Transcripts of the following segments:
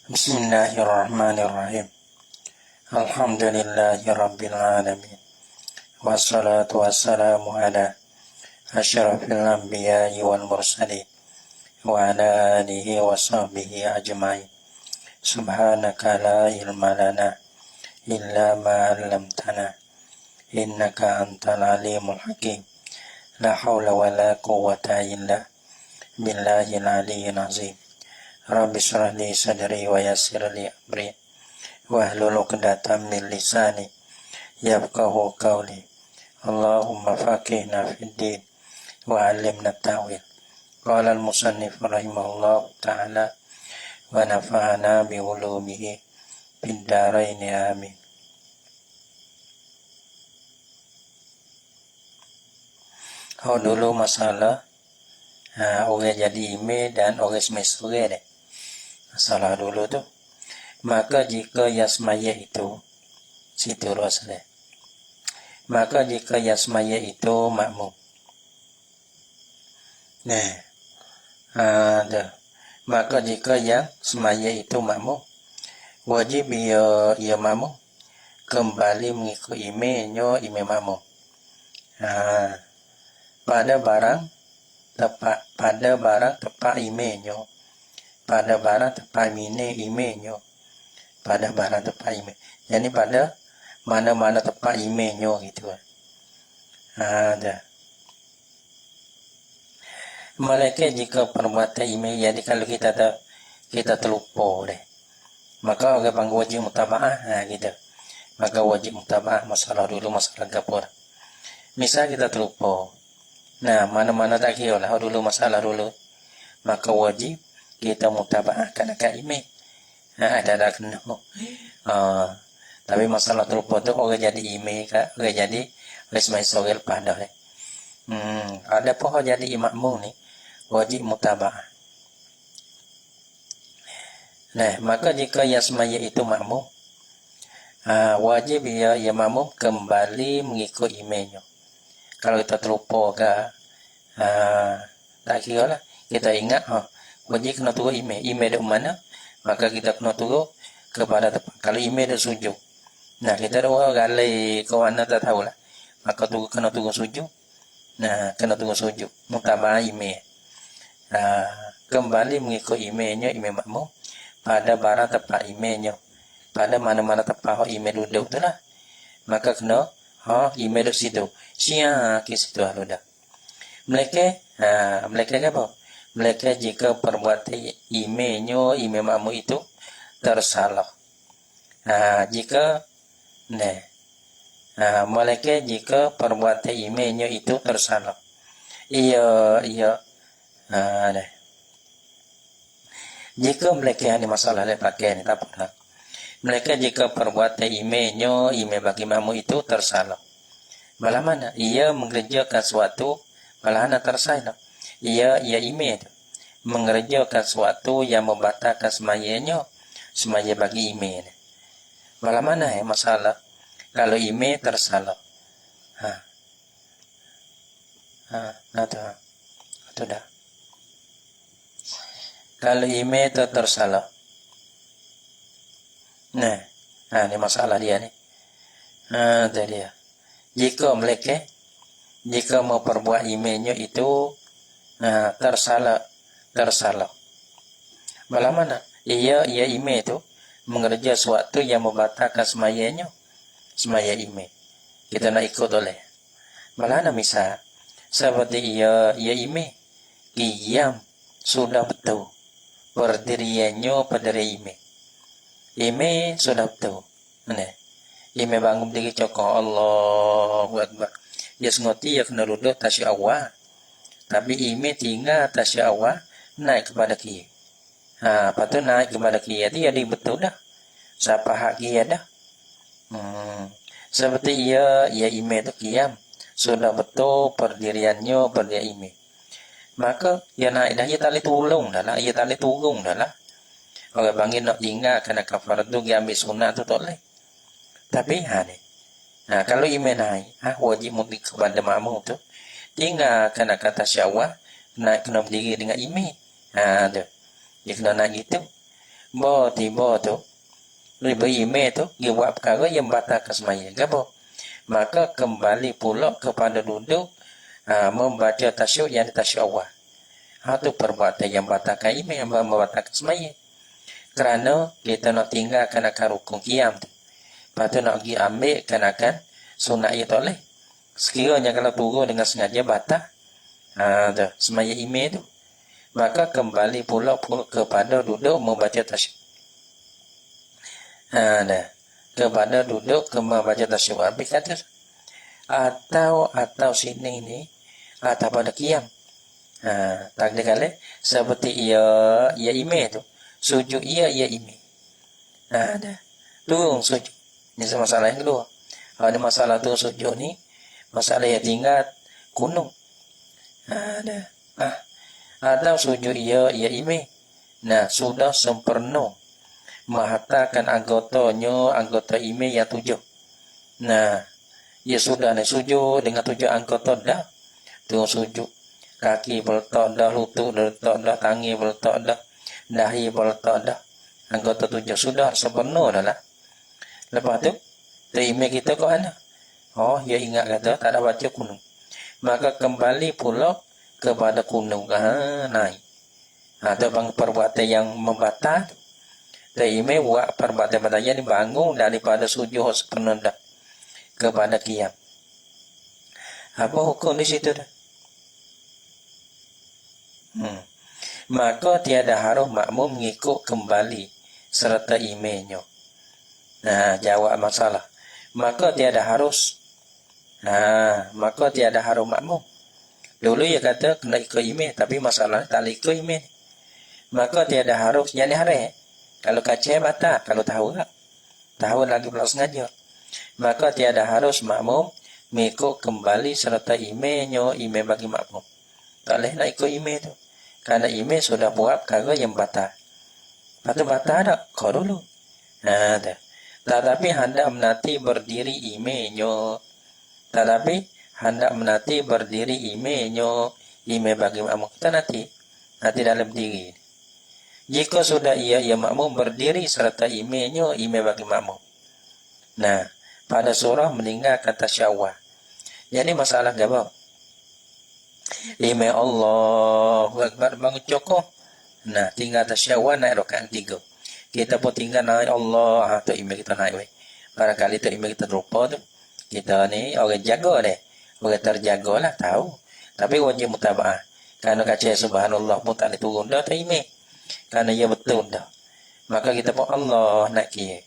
Bismillahirrahmanirrahim. Alhamdulillahi rabbil alamin. Wassalatu wassalamu ala asyrafil anbiya'i wal mursalin wa ala alihi wa sahbihi ajma'in. Subhanaka la ilma lana illa ma 'allamtana innaka antal alimul hakim. La haula wa la quwwata illa billahil aliyyil azim. Rabbi shrah li sadri wa yassir li amri wahlul 'uqdatam min lisani yafqahu qawli. Allahumma faqihna fid din wa 'allimna ta'wil. Qala al-musannif rahimahullah ta'ala wa nafa'ana bi ulumihi fid dharain amin. Dulu masalah orang jadi ime dan orang semesure deh. Masalah dulu tuh. Maka jika yasmaya itu situ terus deh. Maka jika yasmaya itu makmum. Nah, ada. Maka jika yang semaya itu makmum, wajib ia makmum kembali mengikuti imamnya imam makmum. Pada barang tepat imamnya. Pada barang tepat imamnya. Pada barang tepat imam. Jadi pada mana-mana tepat imamnya gitu. Ada. Mereka jika perbuatan imam, jadi kalau kita terlupa deh, maka orang panggil wajib mutaba'ah, gitu. Maka wajib mutaba'ah masalah dulu masalah gapur. Misal kita terlupa, nah mana-mana tak kira lah dulu masalah dulu, maka wajib kita mutaba'ah karena imam. Ada kena. Tapi masalah terlupa tu orang jadi imam, orang jadi resmi sogel pada. Ada pun jadi makmum ni wajib mutaba'ah. Nah, maka jika yasmaya itu makmum, wajib ia makmum kembali mengikut imamnya. Kalau kita terlupa ke, tak kira lah, kita ingat, wajib kena turun imam. Imam di mana? Maka kita kena turun kepada tempat. Kalau imam di sujud, nah kita dah galai ke mana tak tahu lah. Maka kena turun sujud. Nah, kena turun sujud. Mutaba'ah imam. Kembali mengikut imamnya, imam makmum pada barang tempat imamnya. Pada mana-mana tempat imam duduk tu lah. Maka kena imam duduk situ. Siap ke situ dah. Mereka apa? Mereka jika perbuatan imamnya, imam makmum itu tersalah. Jika mereka jika perbuatan imamnya itu tersalah. Jika mereka ada masalah pakai ni tak apa. Mereka jika perbuatan imamnya, imam bagi makmum itu tersalah. Malah mana? Ia mengerjakan suatu, malah nak tersalah. Ia imam itu mengerjakan suatu yang membatalkan semayanya, semaya bagi imam. Malah mana masalah? Kalau imam tersalah. Itu dah. Kalau imam itu tersalah. Nah, ini masalah dia ni. Itu dia. Jika mau perbuat imamnya itu tersalah. Malah mana? Ia imam itu mengerja sesuatu yang membatalkan semayanya, semaya imam. Kita nak ikut oleh. Malah misal seperti ia imam qiyam sudah betul. Berdiriannya pada imam. Imam sudah betul. Imam bangun diri cakap Allahu Akbar. Dia sengerti dia kena duduk tasya awal. Tapi imam tinggal tasya awal naik kepada kiri. Lepas tu naik kepada kiri. Dia betul dah. Siapa hak kiri dah. Seperti ia imam tu qiyam. Sudah betul perdiriannya pada imam. Maka ia naik dah, ia tak boleh tolong dah lah. Ia tak boleh turun dah lah. Orang panggil nak tinggal kena kafarat tu, dia ambil sunat tu tak boleh. Tapi ni. Kalau imam naik, wajib mungkin kepada makmum tu. Tinggal kena kata syawal, naik kena berdiri dengan imam. Tu. Dia kena naik gitu. tiba tu lebih ime tu dia buat perkara yang batalkan sembahyang. Gapo? Maka kembali pula kepada duduk membaca tasyahud yang tasyahud awal. Itu perbuatan yang batalkan ime, yang membatalkan sembahyang. Kerana kita nak tinggalkan akan rukun qiyam tu. Lepas tu nak pergi ambil akan sunat ia tak boleh. Sekiranya kalau turun dengan sengaja batal tu sembahyang ime tu, maka kembali pula kepada duduk membaca tasyahud. Kepada duduk membaca tasyahud. Habis kata atau sini ni atau pada qiyam. Tak kali seperti ia ime tu. Sujud ia ime. Turun sujud. Ini masalah yang kedua. Ada masalah tu sujud ni, masalah yang tinggal gunung. Atau sujud ia ime. Sudah sempurna menghantarkan anggota ime yang 7. Ia sudah sujud dengan 7 anggota dah. Turun sujud. Kaki berletak dah, lutut berletak dah, tangi berletak dah, dahi berletak dah. Anggota 7 sudah sempurna dah lah. Lepas tu ime kita ke mana? Dia ingat kata tak ada baca kunung. Maka kembali pula kepada kunung. Naik. Itu perbuatan yang membatal. Ime buat perbuatan yang dibangun daripada sujud sepenuh dah kepada qiyam. Apa hukum di situ dah? Maka tiada harus makmum mengikut kembali serta imamnya. Jawab masalah. Maka tiada harus makmum. Dulu ia kata kena ikut imam, tapi masalah tak ikut imam. Maka tiada harus, jadi hari. Kalau kacau batal, kalau tahu lagi pula sengaja. Maka tiada harus makmum mengikut kembali serta imamnya, imam bagi makmum. Tak boleh nak ikut imam tu. Kerana imam sudah buat perkara yang batal. Lepas batal tak? Kau dulu. Tetapi hendak menanti berdiri imamnya. Imam bagi makmum. Kita nanti dalam diri. Jika sudah ia makmum berdiri serta imamnya, imam bagi makmum. Pada surah meninggalkan tasyahud. Jadi masalah apa? Imam Allahu Akbar bangun cokok. Tinggal tasyahud naik rakaat 3. Kita pun tinggal naik Allah. Tu imam kita naik. Barangkali tu imam kita lupa tu. Kita ni orang jaga deh. Orang terjaga lah tahu. Tapi wajib mutaba'ah. Kerana kacau subhanallah pun tak boleh turun dah tu imam. Kerana ia betul dah. Maka kita pun Allah nak kira.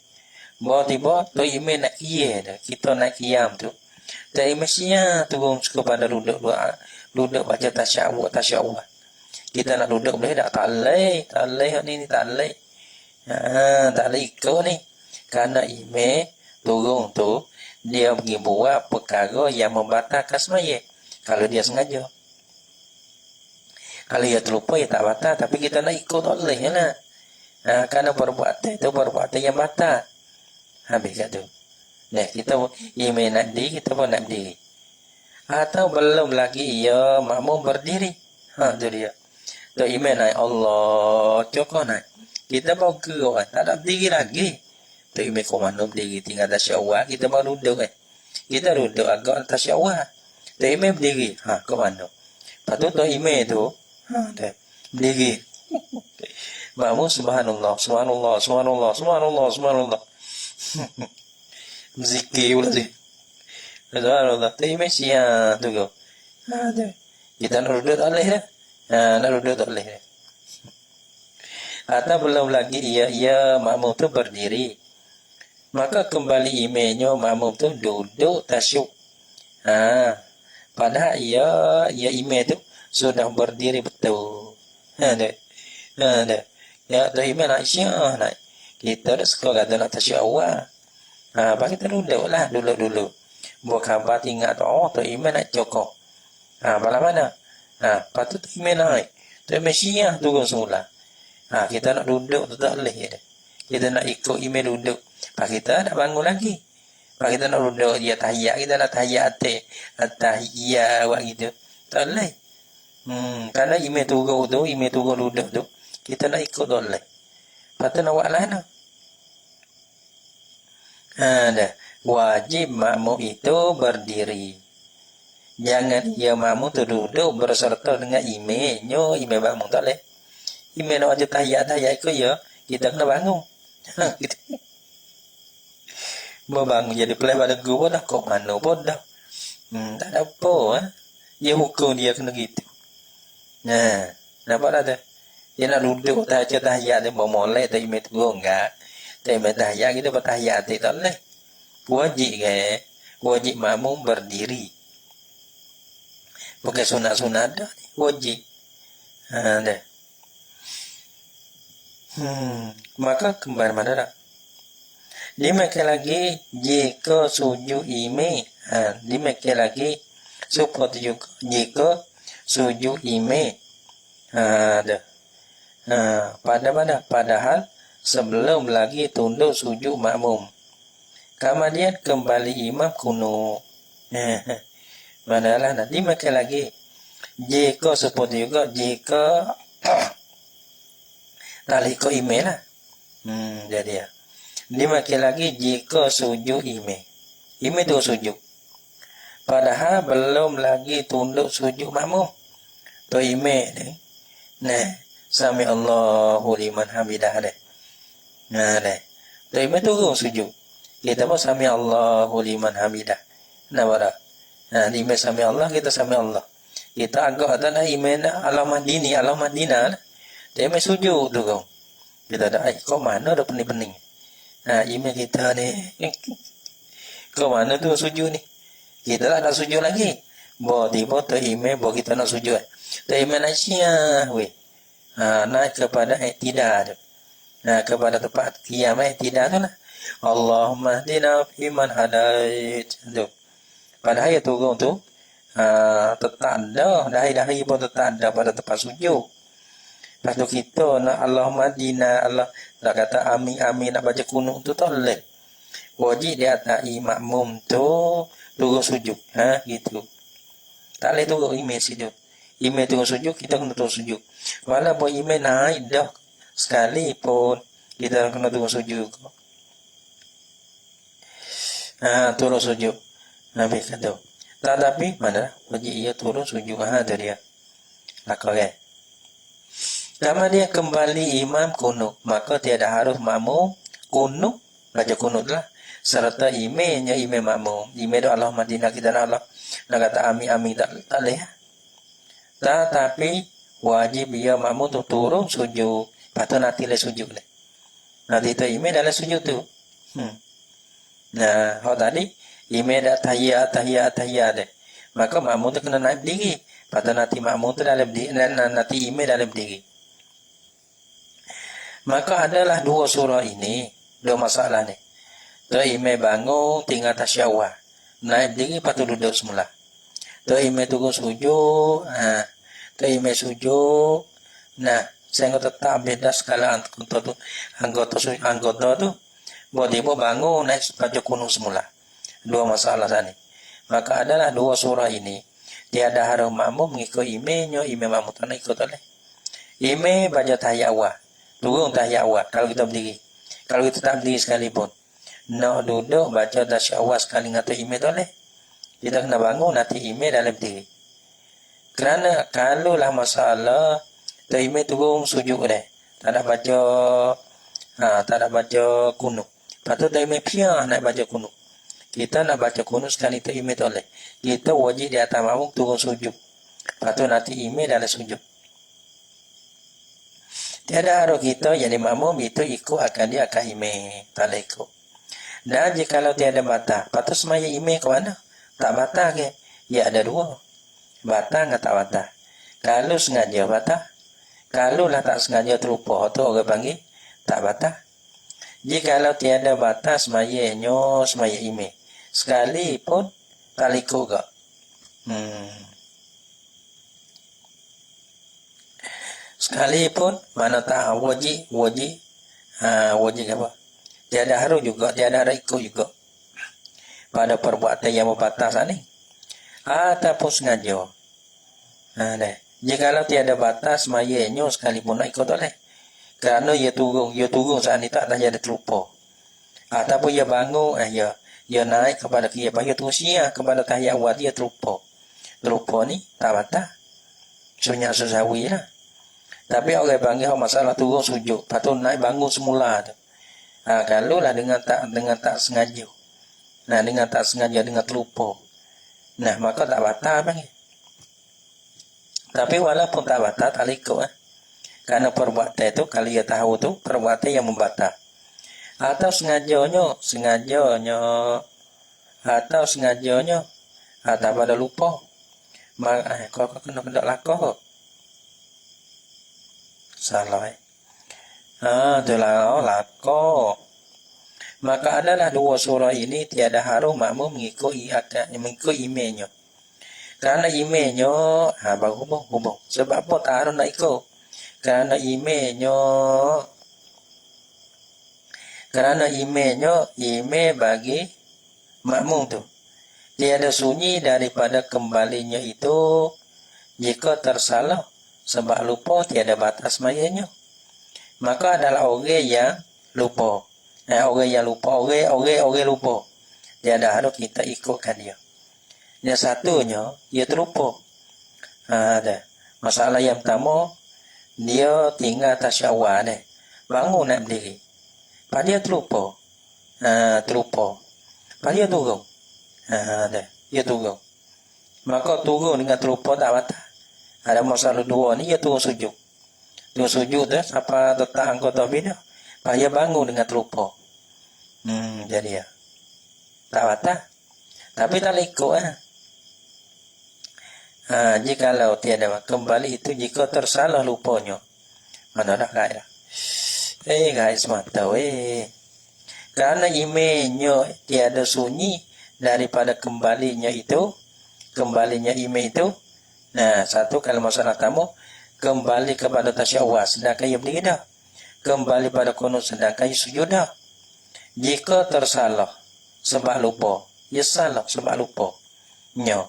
Tiba-tiba tu imam nak kira dah. Kita nak qiyam tu. Dari mestinya turun kepada duduk doa. Duduk baca tasyahud. Kita nak duduk boleh tak? Tak boleh ni tak boleh. Tak boleh ikut ni. Kerana imam turun tu dia pergi buat perkara yang membatalkan sembahyang. Kalau dia sengaja. Kalau dia terlupa, dia tak batal. Tapi kita nak ikut tak boleh lah. Kerana perbuatan itu perbuatan yang batal. Habis kat tu. Kita imam nak diri, kita pun nak berdiri. Atau belum lagi ia makmum berdiri. Tu dia. Tu imam naik Allah. Cokok naik. Kita baru gerak. Tak ada berdiri lagi. Tu imam komando berdiri. Tinggal tasyahud. Kita baru duduk. Kita duduk agak tasyahud. Tu imam berdiri. Komando. Lepas tu imam tu. Berdiri. Makmum subhanallah. Zikir pula tu. Subhanallah. Tu imam siang tu kau. Kita nak duduk tak boleh dah. Nak duduk tak boleh dah. Atau belum lagi ia makmum tu berdiri. Maka kembali imamnya makmum tu duduk tasyuk. Padahal ia imam tu sudah berdiri betul. Ya tu imam nak syiah nak. Kita dah suka kata nak tasyuk awal. Apa kita duduklah dulu. Buat khabar tinggal tu. Tu imam nak cokok. Pada mana? Patut tu imam naik. Tu imam syiah turun semula. Kita nak duduk tu tak boleh dah. Kita nak ikut imam duduk. Pak kita nak bangun lagi. Pak kita nak duduk dia tahiyat, kita nak tahiyat tahiyat buat gitu. Tak boleh. Karena imam turun duduk tu, kita nak ikut tak boleh. Patut nak buat lah no. Dah. Wajib makmum itu berdiri. Jangan ia makmum tu duduk berserta dengan imamnya, imam makmum tak boleh. Imam nak baca tahiyat ikut ya, kita kena bangun. Gitu. Mau bangun jadi pelai pada gua dah kok mana pun dah. Tak ada apa dia hukum dia kena gitu. Nah, nampak dah tu. Dia nak duduk baca tahiyat dia mau molek tak imam tu enggak. Tak imam tahiyat kita bertahiyat tak boleh. Wajib makmum berdiri. Bukan sunat-sunat dah. Wajib. Dah. Maka kembali mana dah? Dimakai lagi jika sujud imam. Dimakai lagi seperti juga jika sujud imam. Dah. Pada mana? Padahal sebelum lagi tunduk sujud makmum. Kemudian kembali imam kunut. Manalah nanti makan lagi. Jika seperti juga jika tali ko imam lah. Jadi ya. Dimakan lagi jika sujud imam. Imam tu sujud. Padahal belum lagi tunduk sujud makmum. Tu imam ni. Nah, sami Allahu liman hamidah deh. Nah deh. Tu imam tu sujud. Kita pun sami Allahu liman hamidah. Nampak tak? Imam sami Allah, kita sami Allah. Kita agak ada imam Allahumma dini, Allahumma dina. Dia imam sujud tu kau. Kita ada, kau mana ada pening-pening. Imam kita ni. Kau mana tu sujud ni? Kita tak nak sujud lagi. Bawa tiba tu imam, bawa kita nak sujud. Tu imam nak syah. Naik kepada iktidal tu. Kepada tempat qiyam iktidal tu lah. Allahumma hdina fiman hadait. Pada ayat turun tu tertanda dahi-dahi pun tertanda pada tempat sujud. Lepas tu kita nak Allahumma hdina, Allah nak kata amin amin nak baca kunut tu tak boleh. Wajib di atas makmum tu turun sujud. Gitu. Tak boleh turun imam sujud. Imam turun sujud, kita kena turun sujud. Walaupun imam naik dah sekali pun kita kena turun sujud. Turun sujud. Nabi kata. Tetapi mana wajib ia turun sujud. Tu dia. Lakukan. Kemudian kembali imam kunut. Maka tiada harus makmum kunut. Baca kunut lah. Serta imamnya imam makmum. Imam doa Allahumma dina kita nak Allah. Nak kata amin amin tak boleh. Tetapi wajib ia makmum tu turun sujud. Patut nanti le sujud le. Nanti tu imam dalam sujud tu. Nah, tadi imam dah tahiyat deh. Maka makmum tu kena naik berdiri. Patut nanti makmum tu dalam berdiri, nanti imam dalam berdiri. Maka adalah dua surah ini, dua masalah ni. Tu imam bangun tinggal tasyawah. Naik berdiri patut duduk semula. Tu imam turun sujud, tu imam sujud. Nah, saya tetap beda skala anggota tu. Buat dia bangun naik baca kunut semula. Dua masalah tadi. Maka adalah dua surah ini. Tiada harus makmum mengikut imamnya, imam makmum tak nak ikut oleh. Imam baca tahiyat awal. Turun tahiyat awal kalau kita berdiri. Kalau kita tak berdiri sekalipun. Nak duduk baca tahiyat awal sekali ngata imam tak boleh. Kita kena bangun nanti imam dalam berdiri. Kerana kalau lah masalah tu imam turun sujud deh. Tak ada baca kunut. Patut dah imam piah nak baca kunut. Kita nak baca kunut sekali tu imam tak boleh. Kita wajib di atas makmum turun sujud. Patut nanti imam dalam sujud. Tiada harus kita jadi makmum itu ikut akan dia akan imam. Tak boleh ikut. Dan jika tiada batal, patut semaya imam ke mana? Tak batal ke? Ya ada dua. Batal atau tak batal. Kalau sengaja batal. Kalau lah tak sengaja terlupa tu orang panggil tak batal. Jikalau tiada batas semayanya semaya imam. Sekali pun tak ikut ke. Sekali pun mana tak wajib apa? Tiada harus juga, tiada harus ikut juga. Pada perbuatan yang berbatas ni. Ataupun sengaja. Jikalau tiada batas semayanya sekali pun nak ikut oleh. Kerana ia turun saat ni tak dah jadi terlupa. Ataupun ia bangun, ia naik kepada kia, ia turun siang kepada tahiyat awal, dia terlupa. Terlupa ni tak batal. Sunyak sesawi lah. Tapi orang panggil masalah turun sujud, lepas tu naik bangun semula tu. Kalau lah dengan tak sengaja. Nah, dengan tak sengaja, dengan terlupa. Nah, maka tak batal panggil. Tapi walaupun tak batal, tak ikut. Kerana perbuatan itu, kalau ia tahu tu, perbuatan yang membatal. Atau sengajanya, atau pada lupa. Kau kena lakar. Salah. Itulah lakar. Maka adalah dua surah ini tiada harus makmum mengikut imamnya. Kerana imamnya baru hubung. Sebab apa tak harus nak ikut? Kerana imam bagi makmum tu. Tiada sunyi daripada kembalinya itu jika tersalah sebab lupa tiada batas mayanya. Maka adalah orang yang lupa. Orang lupa. Tiada harus kita ikutkan dia. Yang satunya, dia terlupa. Ada. Masalah yang pertama, dia tinggal tasyawal ni. Bangun nak berdiri. Lepas dia terlupa. Lepas dia turun. Dia turun. Maka turun dengan terlupa tak batal. Ada masalah dua ni, dia turun sujud. Turun sujud tu, siapa letak anggota bina. Lepas dia bangun dengan terlupa. Jadi ya. Tak batal. Tapi tak ikut jikalau tiada kembali itu jika tersalah lupanya. Mana dah guys? Guys mata Kerana imamnya tiada sunyi daripada kembalinya imam itu. Nah, satu kalau masalah tamu kembali kepada tasyawal sedangkan ia berdiri dah. Kembali pada kunut sedangkan ia sujud dah. Jika tersalah sebab lupa, ia salah sebab lupa. Nya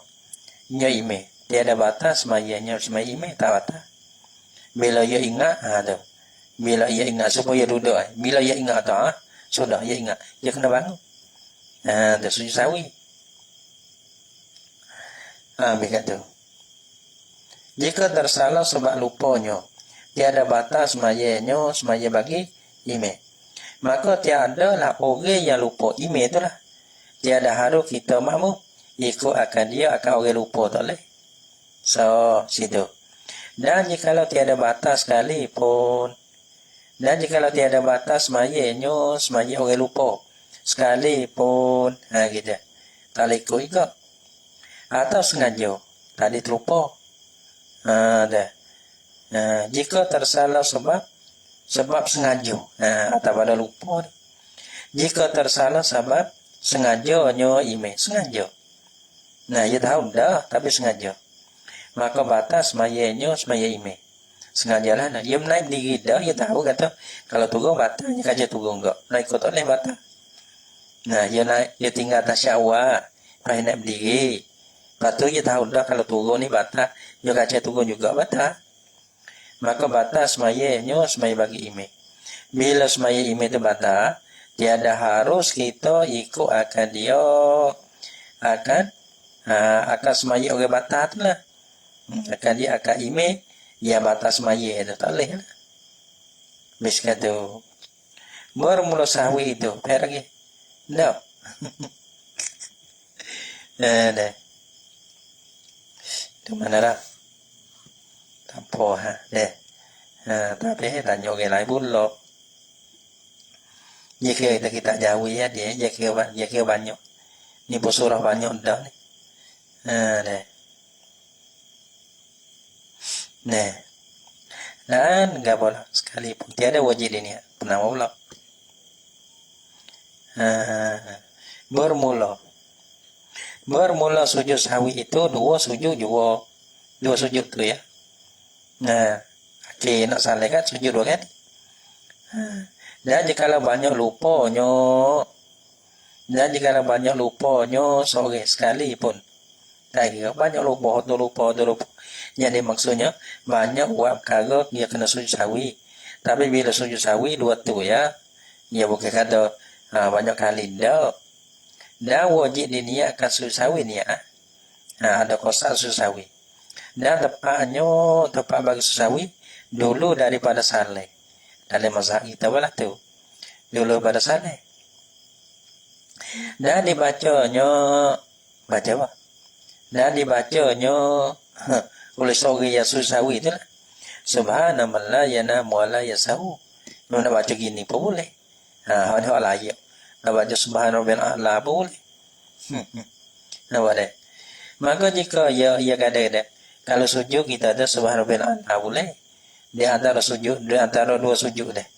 imam tiada batas semayanya imam tak batas. Bila ia ingat bila ia ingat supaya duduk. Bila ia ingat sudah ia ingat, dia kena bangun. Dah sujud sawi. Begitu. Jika tersalah sebab lupanya, tiada batas semaya bagi imam. Maka tiada lah orang yang lupa imam itulah. Tiada harus kita makmum ikut akan dia akan orang lupa tak boleh. So, situ. Dan jikalau tiada batas sekalipun, semaya orang lupa sekalipun, gitu. Tak boleh ikut juga. Atau sengaja, tadi terlupa. Jika tersalah sebab sengaja, atau pada lupa. Jika tersalah sebab sengajanya imam, sengaja. Nah, ia tahu dah, tapi sengaja. Maka batas semaya imam. Sengajalah. Dia menaik diri dah, dia tahu kata, kalau turun batas, dia kaja turun enggak. Naik ikut tak boleh batas. Nah, dia tinggal tasyawal, lepas naik berdiri. Lepas tu dia tahu dah, kalau turun ni batas, dia kaja turun juga batas. Maka batas semaya bagi imam. Bila semaya imam itu batas, tiada harus kita ikut akan dia, akan semaya orang batas tu lah. Akan dia akan imam, dia batas semaya itu tak boleh lah. Bis kata, bermula sahwi itu, pergi lagi. Tak. Dah. Itu mana dah? Tak apa dah. Tapi tanya orang lain pula. Jika kita jauh dia, jika banyak. Ni surah banyak dah ni. Dah. Nah. Dan enggak boleh sekalipun. Tiada wajib ini. Pernah pula. Bermula sujud sahwi itu dua sujud tu ya. Nah, nak salah kan sujud dua kan. Dan jikalau banyak lupanya sore sekali pun. Tak kira banyak lupa. Jadi maksudnya banyak buat perkara dia kena sujud sahwi. Tapi bila sujud sahwi dua tu ya, ya bukan kata banyak kali dah. Dah wajib diniatkan sujud sahwi ni ya. Ada kosa sujud sahwi. Dan tepat bagi sujud sahwi dulu daripada saleh. Dalam mazhab kita pula tu. Dulu pada saleh. Dan dibacanya baca apa? Dan dibacanya oleh seorang yang sujud sahwi itulah. Subhanallah la yanamu wa la yasahu. Nak baca gini pun boleh. Ada orang layak. Nak baca subhanallah a'la pun boleh. Nak boleh. Maka jika ia kata kalau sujud kita ada subhanallah a'la boleh. Di antara dua sujud deh.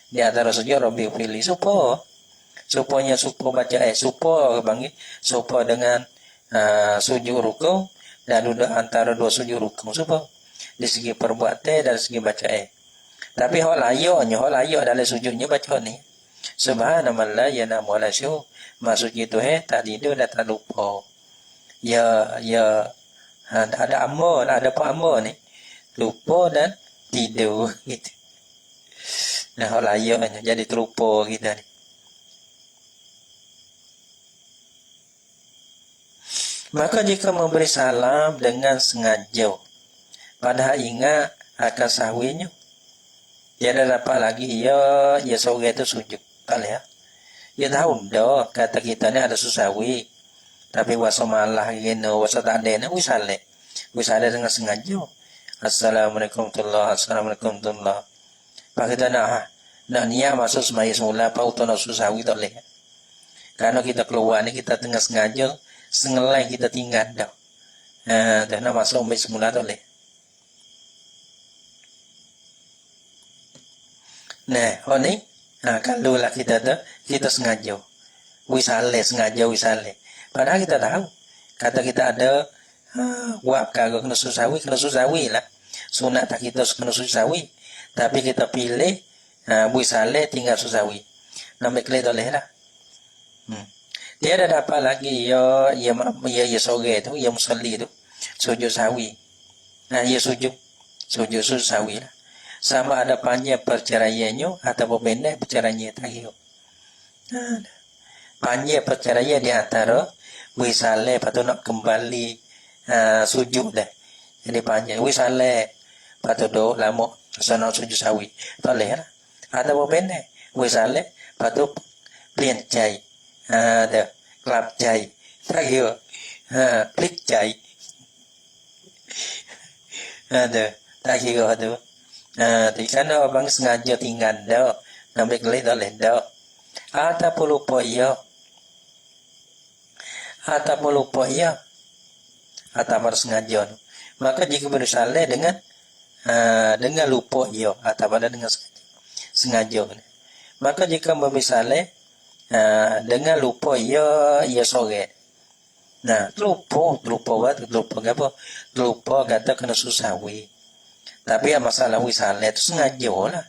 Di antara sujud Rabbi pilih supaya baca supaya panggil supaya dengan sujud rukuk dan duduk antara dua sujud rukuk supaya di segi perbuatan dan segi baca tapi hak layak dalam sujudnya baca ni subhanallah ya namu la syuh maksud itu tak tidur dan tak lupa ya ada amal ada apa amal ni lupa dan tidur gitu. Nah hak layaknya jadi terlupa kita ni. Maka jika memberi salam dengan sengaja padahal ingat akan sahwinya tiada dapat lagi ya seorang itu sujud tak ya. Ya tahu dah kata kita ni ada susahwi tapi wasa malah gino wasa tak ada ni wisale dengan sengaja. Assalamualaikum warahmatullahi. Pak kita nak niat masuk semaya semula apa utana susahwi tak boleh. Karena kita keluar ni kita tengah sengaja sengelai kita tinggal dah. Dah nak masuk semula tak boleh. Nah, ni kalau lah kita sengaja wisale. Padahal kita tahu kata kita ada wak kagak kena susawi lah. Sunat tak kita kena susawi, tapi kita pilih wisale tinggal susawi. Nampak kelih boleh lah. Dia ada dapat lagi ya sore tu, ya musalli tu sujud sawi. Ya sujud sawi lah. Sama ada panjang perceraiannya atau pendek perceraiannya tak kira. Panjang perceraian di antara wisale patut nak kembali sujud dah. Jadi panjang wisale patut dok lama sana sujud sawi. Tak boleh lah. Atau pendek wisale patut เปลี่ยนใจกลับใจtak kira klik ใจtak kira tu thì kan orang sengaja tinggal dah nampak kelih dah leh dah ataupun lupa ya atau sengaja maka jika bersalah dengan lupa ya atau dengan sengaja maka jika bersalah dengan lupa ya sore. Nah, lupa apa? Lupa kata kena susawi. Tapi masalah wisale itu sengaja lah.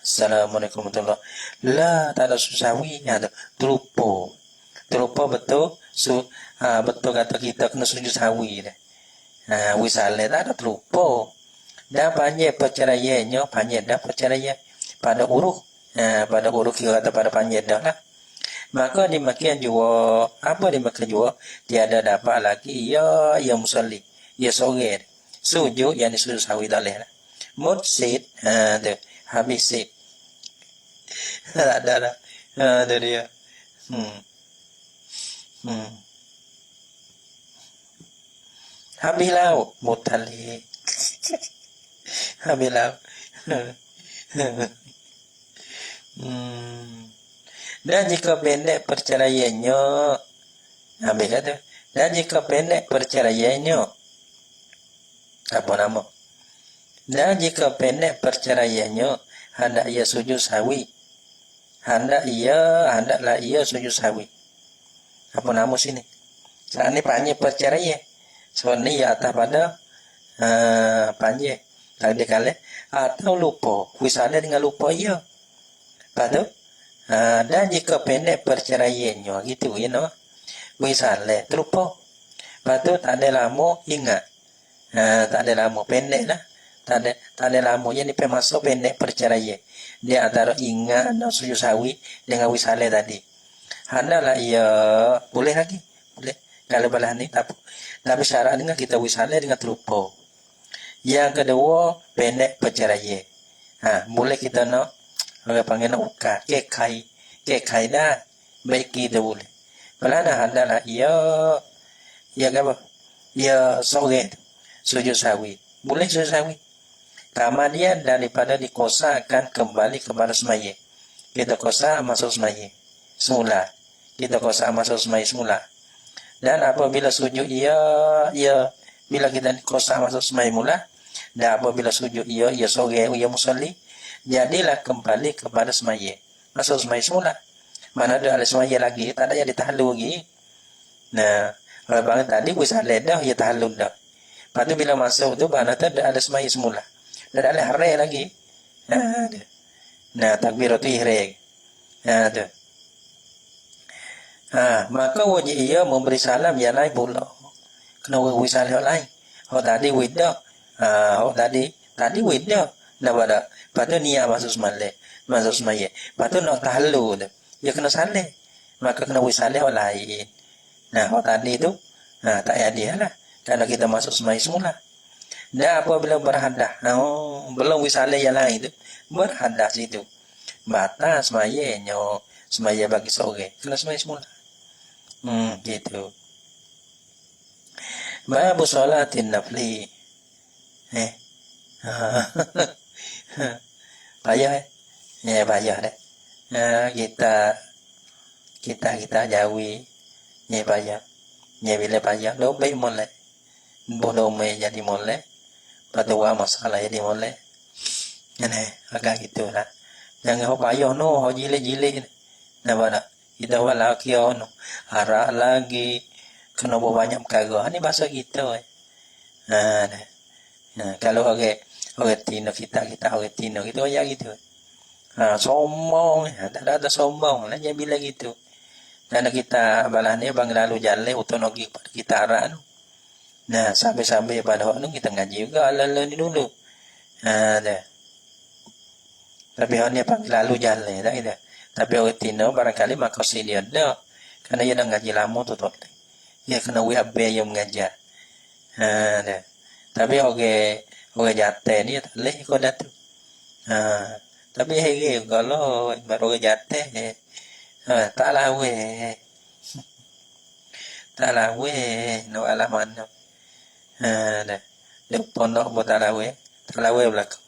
Assalamualaikum warahmatullahi wabarakatuh. Lah, tak ada susawi, ada terlupa betul. Betul kata kita kena sujud sawi dah. Wisale tak ada terlupa. Dah panjang perceraiannya, pada uruk kira kata pada panjang dah lah. Maka dimakan juga tiada dapat lagi ya musalli ya sore sujud yang disujud sawi dah leh mutsid habis sit ada dia habis lau mutali habis lau dan jika pendek perceraiannya habis kata dan jika pendek perceraiannya apa nama dan jika pendek perceraiannya hendak ia sujud sawi hendaklah ia sujud sawi apa nama sini saat ni panjang perceraian so ni ya atas pada panjang tak dikali atau lupa wisada dengan lupa ya pada dan jika pendek perceraiannya gitu you know misalnya terlupa lepas tu tak ada lama ingat tak ada lama pendek lah tak ada lama je ni masuk pendek perceraian dia antara ingat dan sujud sawi dengan wisale tadi. Handalah ia boleh lagi, boleh kalau belah ni tapi syarat dengan kita wisale dengan terlupa. Yang kedua pendek perceraian. Boleh kita nak orang panggil nak ukar kekai dah baik kita boleh. Pelana handalah ia apa? Ia sore sujud sawi. Boleh sujud sawi. Kemudian daripada dikosakan kembali kepada semaya. Kita kosak masuk semaya semula. Kita kosak masuk semaya semula. Dan apabila sujud ia bila kita kosak masuk semaya mula, dan apabila sujud ia sore ia musalli, jadilah kembali kepada semaya. Masuk semaya semula. Mana ada semaya lagi, tak ada yang ditahlul lagi. Nah, kalau bangun tadi wisale dah ia tahlul dah. Lepas tu bila masuk tu mana tak ada semaya semula. Dan ada hari lagi. Nah, takbiratul ihram. Tu. Maka wajib ia memberi salam yang lain pula. Kena wajib salam lain. Tadi wid dah. Tadi wid dah. Dah pada. Lepas tu niat masuk semaya. Lepas tu nak tahlul dah. Dia kena salam. Maka kena wajib salam lain. Nah, tadi tu tak ada lah. Karena kita masuk semaya semula. Dan apabila berhadah, belum wisale yang lain itu berhadah situ. Batas semaya bagi sore, kena semaya semula. Gitu. Babu sholatin nafli. Payah payah deh. Kita jauhi. Payah. Bila payah, dobek molek. Bodoh jadi molek. Padahal masalah jadi molek. Agak gitulah. Jangan payah no, jilid-jilid. Nampak tak? Kita walau kio no. Harap lagi. Kena banyak perkara. Ini bahasa kita. Kalau orang Tino kita orang Tino kita ayah gitu. Sombong. Tak ada sombong. Jangan bilang gitu. Dan kita balah ni bang lalu jalan utonogi pada kita arah tu. Nah, sampai-sampai pada waktu kita ngaji juga ala-ala ni dulu. Dah. Tapi orang ni panggil lalu jalan tak kita. Tapi orang Tino barangkali maksud dia dah. Karena dia dah ngaji lama tu. Dia kena WAB yang mengajar. Dah. Tapi orang jatuh ni tak boleh kau datuk. Tapi hari kalau orang jatuh tak lawe. Tak lawe no alaman no. Dah. Dia pondok buat tak lawe belakang.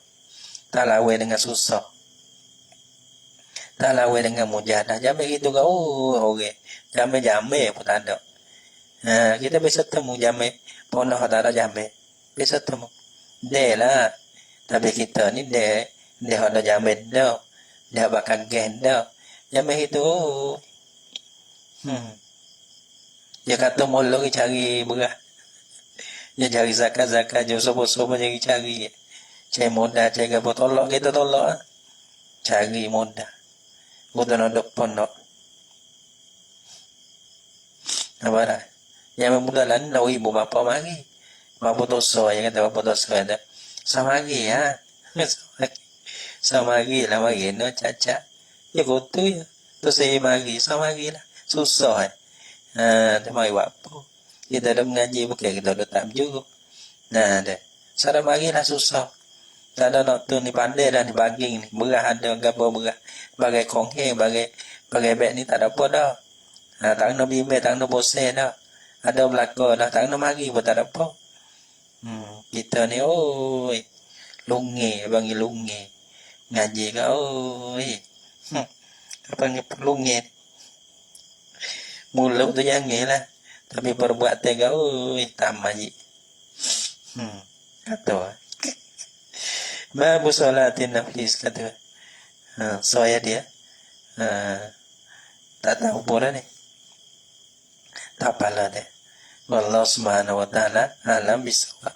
Tak lawe dengan susah. Tak lawe dengan mujahadah. Jamai gitu kau. Okey. Jamai pun tak ada. Kita bisa temu jamai pondok tak ada jamai. Bisa temu. Dia lah. Tapi kita ni dia ada jamai dah. Dia bakal gen dah. Jamai itu. Dia kata mula cari beras. Dia cari zakat-zakat je sobo-sobo jadi cari. Cari modal, cari apa tolak kita tolak. Cari modal. Kita nak depan nak. Apa dah? Yang memudahlah nak ibu bapa mari. Bapa dosa, yang kata bapa dosa ada. Sama lagi ya. Sama lagi lah mari no cacat. Ya kotu ya. Tu saya mari sama lagi lah. Susah tu mari bapa. Kita dah mengaji bukan kita dah tak juga. Nah dah. Sada mari lah susah. Tak ada nak tu ni pandai dah ni bagi ni. Beras ada gapo beras. Bagai konghe, bagai beg ni tak ada apa dah. Tak kena bimbing, tak kena bosan dah. Ada belaka dah, tak kena mari pun tak ada apa. Kita ni oi. Lunge, bagi lunge. Ngaji ke oi. Apa ni lunge. Mulut tu jangan lah. Tapi perbuatan ke oi, tambah je. Kata. Babu sholatin naflis kata. Saya dia. Tak tahu pun ni. Tak apalah dia. Wallahu subhanahu wa ta'ala alam bisawab.